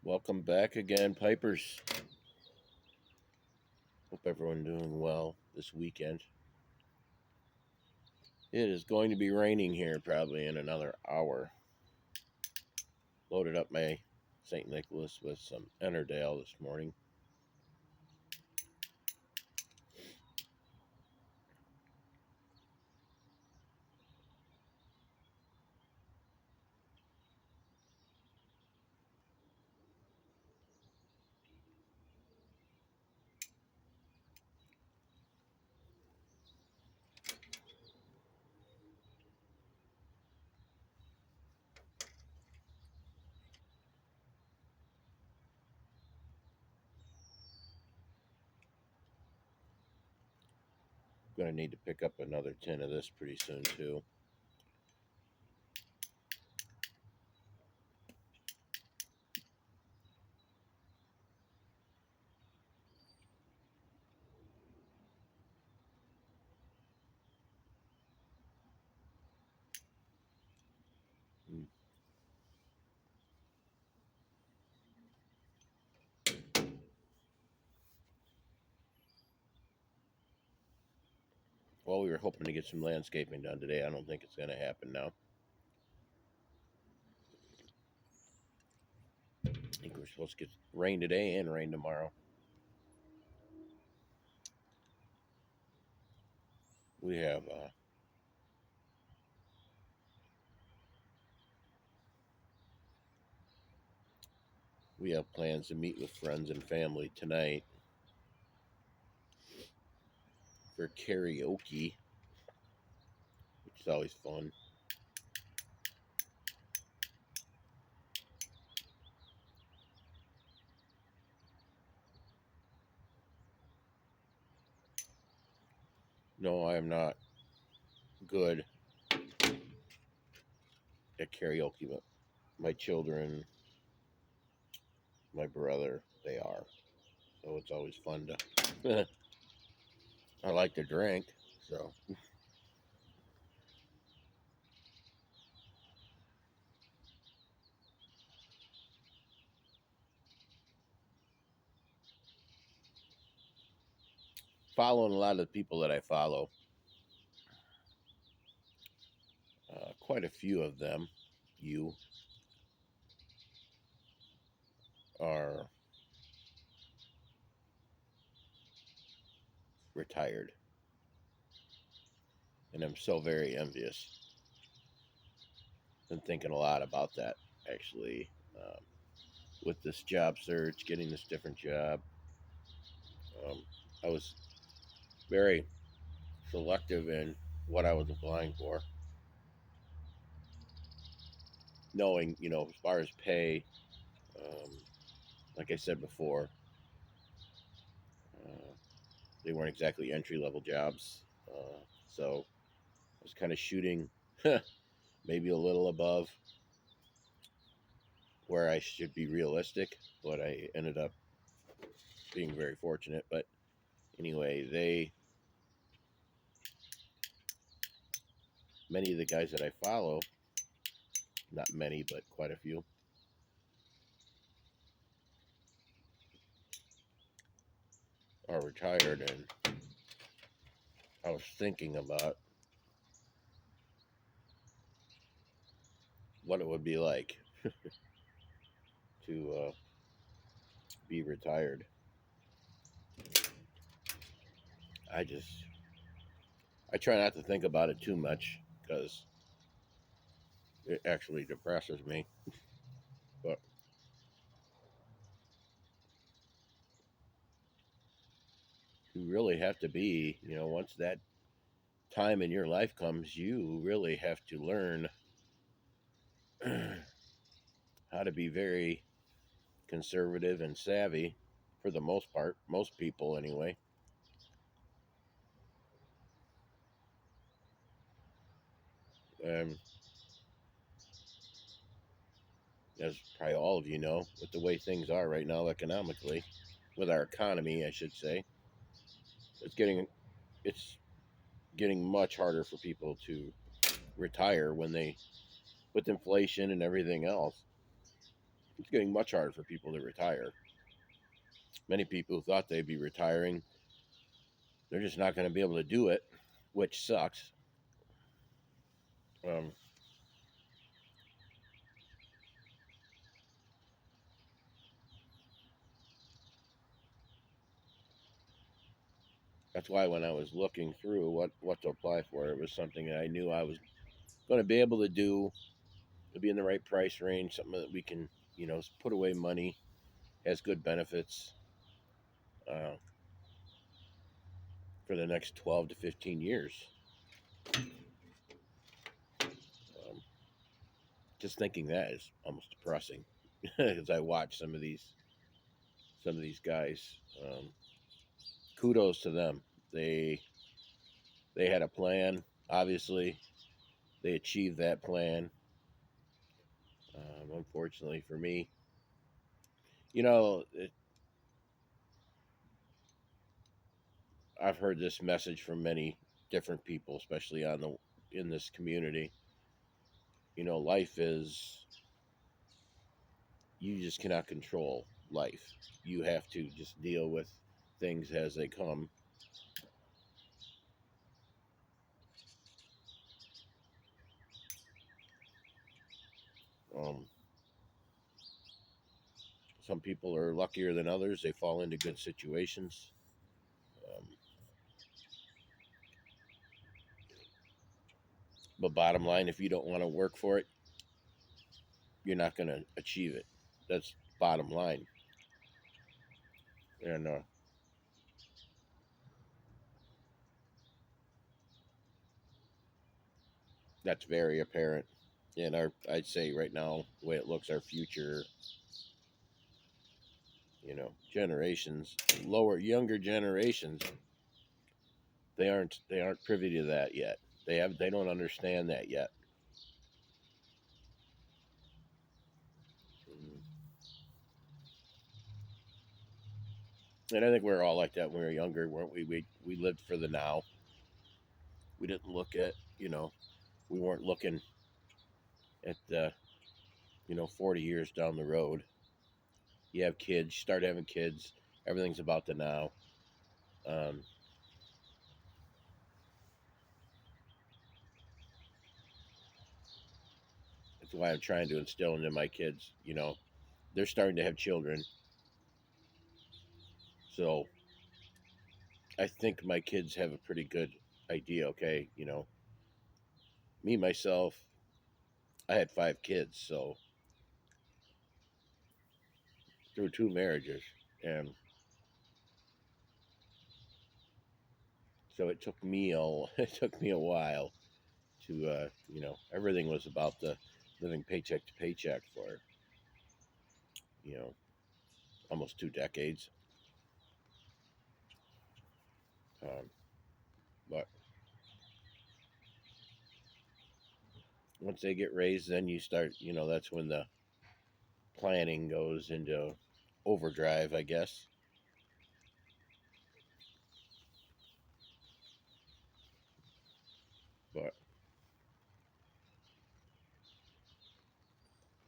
Welcome back again, Pipers. Hope everyone doing well this weekend. It is going to be raining here probably in another hour. Loaded up my St. Nicholas with some Ennerdale this morning. Going to need to pick up another tin of this pretty soon too. Well, we were hoping to get some landscaping done today. I don't think it's going to happen now. I think we're supposed to get rain today and rain tomorrow. We have plans to meet with friends and family tonight for karaoke, which is always fun. No, I am not good at karaoke, but my children, my brother, they are. So it's always fun to. I like to drink, so. Following a lot of the people that I follow, quite a few of them, you, are retired. And I'm so very envious. Been thinking a lot about that, actually, with this job search, getting this different job. I was very selective in what I was applying for, knowing, as far as pay, um, like I said before, uh, they weren't exactly entry level jobs. So I was kind of shooting maybe a little above where I should be realistic, but I ended up being very fortunate. But anyway, many of the guys that I follow, not many, but quite a few, are retired, and I was thinking about what it would be like to be retired. I try not to think about it too much because it actually depresses me. But you really have to be, once that time in your life comes, you really have to learn how to be very conservative and savvy for the most part, most people anyway. Um, as probably all of you know, with the way things are right now economically, with our economy, I should say, it's getting it's getting much harder for people to retire when they, with inflation and everything else. It's getting much harder for people to retire. Many people who thought they'd be retiring, they're just not going to be able to do it, which sucks. Um, that's why when I was looking through what to apply for, it was something that I knew I was going to be able to do, to be in the right price range, something that we can, put away money, has good benefits uh, for the next 12 to 15 years. Um, just thinking that is almost depressing as I watch some of these guys. Um, Kudos to them. They they had a plan. Obviously, they achieved that plan. Unfortunately for me, you know, it, I've heard this message from many different people, especially in this community. Life is, you just cannot control life. You have to just deal with things as they come. Um, some people are luckier than others. They fall into good situations. Um, but bottom line, if you don't want to work for it, you're not going to achieve it. That's bottom line. And that's very apparent in I'd say right now, the way it looks, our future, generations, younger generations, they aren't privy to that yet. They don't understand that yet. And I think we are all like that when we were younger, weren't we? We lived for the now. We didn't look at, we weren't looking at 40 years down the road. You have kids, you start having kids, everything's about the now. Um, that's why I'm trying to instill into my kids, they're starting to have children. So I think my kids have a pretty good idea. Okay, me myself, I had 5 kids, so through 2 marriages, and so it took me a while to everything was about the living paycheck to paycheck for you know almost 2 decades. Um, but once they get raised, then you start. That's when the planning goes into overdrive, I guess. But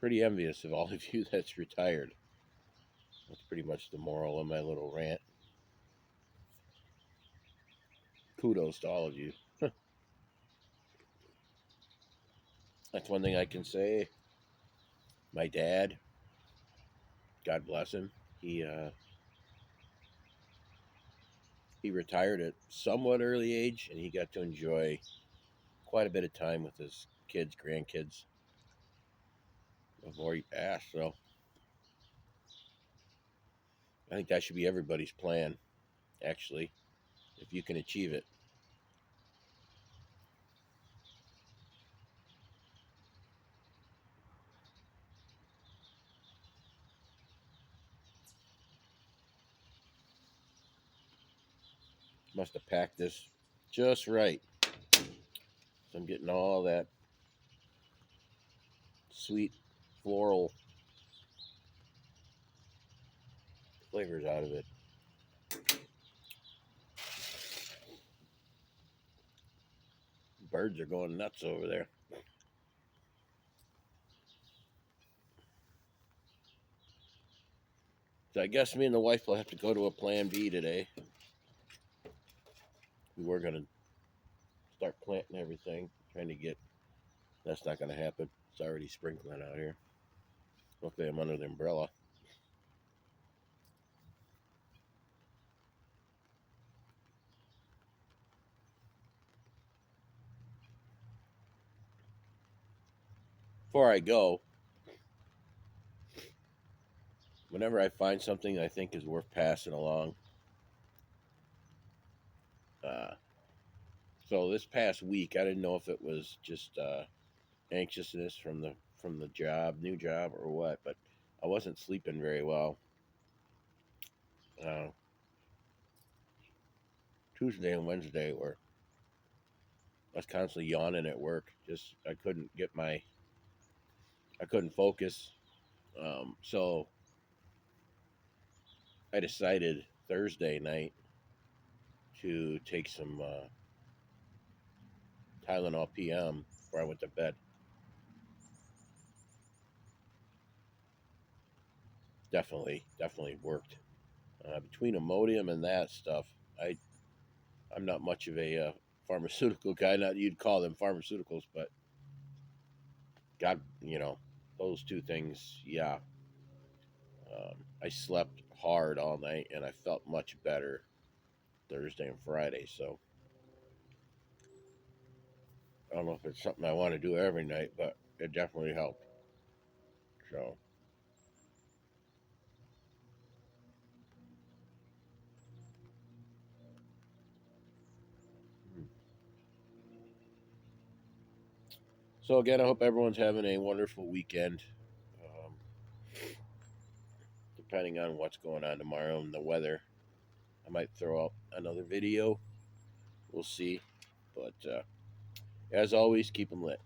pretty envious of all of you that's retired. That's pretty much the moral of my little rant. Kudos to all of you. That's one thing I can say. My dad, God bless him, he retired at somewhat early age, and he got to enjoy quite a bit of time with his kids, grandkids before he passed. So I think that should be everybody's plan, actually, if you can achieve it. Must have packed this just right. So I'm getting all that sweet floral flavors out of it. Birds are going nuts over there. So I guess me and the wife will have to go to a plan B today. We were gonna start planting everything, trying to get. That's not gonna happen. It's already sprinkling out here. Luckily, I'm under the umbrella. Before I go, whenever I find something I think is worth passing along, uh, so this past week I didn't know if it was just anxiousness from the job, new job, or what, but I wasn't sleeping very well. Uh, Tuesday and Wednesday were I was constantly yawning at work. Just I couldn't focus. So I decided Thursday night to take some Tylenol PM before I went to bed. Definitely worked. Between Imodium and that stuff, I I'm not much of a pharmaceutical guy. Not you'd call them pharmaceuticals, but God, those two things. Yeah, I slept hard all night and I felt much better Thursday and Friday. So I don't know if it's something I want to do every night, but it definitely helped. So, so again, I hope everyone's having a wonderful weekend. Um, Depending on what's going on tomorrow and the weather, I might throw up another video. We'll see. But as always, keep them lit.